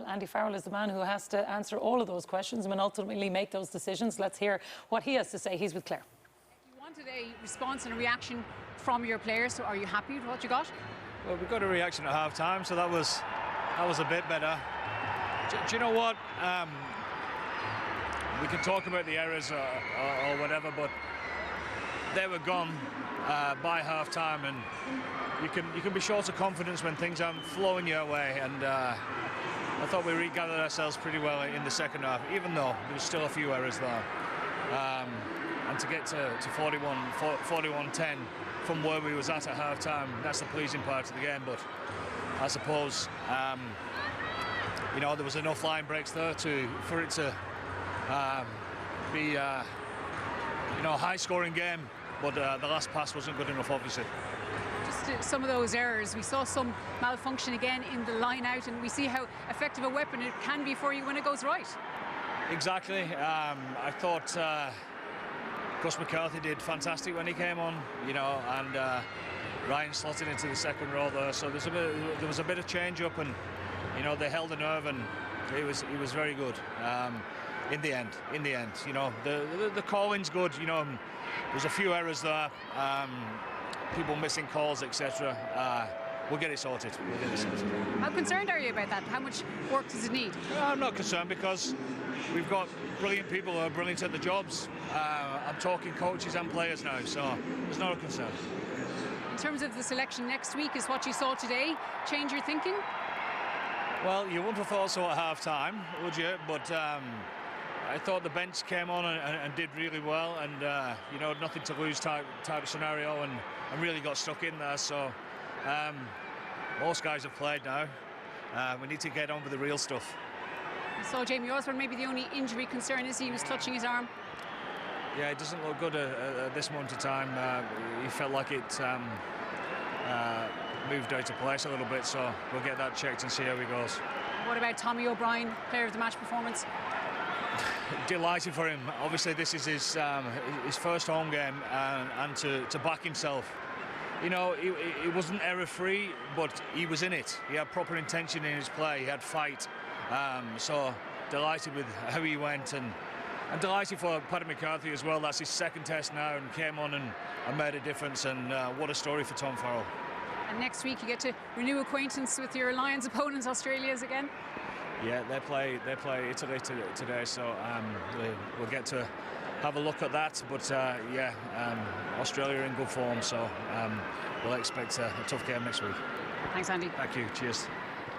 Andy Farrell is the man who has to answer all of those questions and ultimately make those decisions. Let's hear what he has to say. He's with Claire. You wanted a response and a reaction from your players, so are you happy with what you got? Well, we got a reaction at half-time, so that was a bit better. Do you know what? We can talk about the errors or whatever, but they were gone by half-time, and you can be short of confidence when things aren't flowing your way. And I thought we regathered ourselves pretty well in the second half, even though there was still a few errors there. And to get to 41-10 from where we was at half-time, that's the pleasing part of the game. But I suppose there was enough line breaks there for it to be a high-scoring game. But the last pass wasn't good enough, obviously. Just some of those errors. We saw some malfunction again in the line out, and we see how effective a weapon it can be for you when it goes right. Exactly. I thought Gus McCarthy did fantastic when he came on, and Ryan slotted into the second row there. So there was a bit of change up, and they held the nerve, and he was very good. In the end, the calling's good. There's a few errors there, people missing calls, etc. We'll get it sorted. How concerned are you about that? How much work does it need? I'm not concerned because we've got brilliant people who are brilliant at the jobs. I'm talking coaches and players now, so there's not a concern. In terms of the selection next week, is what you saw today change your thinking? Well, you wouldn't have thought so at half-time, would you? But I thought the bench came on and did really well, and nothing to lose type scenario, and really got stuck in there. So most guys have played now. We need to get on with the real stuff. You saw Jamie Osborne, maybe the only injury concern is he was touching his arm. Yeah, it doesn't look good at this moment in time. He felt like it moved out of place a little bit, so we'll get that checked and see how he goes. What about Tommy O'Brien, player of the match performance? Delighted for him. Obviously, this is his first home game, and to back himself. He wasn't error-free, but he was in it. He had proper intention in his play. He had fight. So delighted with how he went, and delighted for Paddy McCarthy as well. That's his second test now, and came on and made a difference. And what a story for Tom Farrell. And next week you get to renew acquaintance with your Lions opponents, Australia's again. Yeah, they play Italy today, so we'll get to have a look at that. But Australia are in good form, so we'll expect a tough game next week. Thanks, Andy. Thank you. Cheers.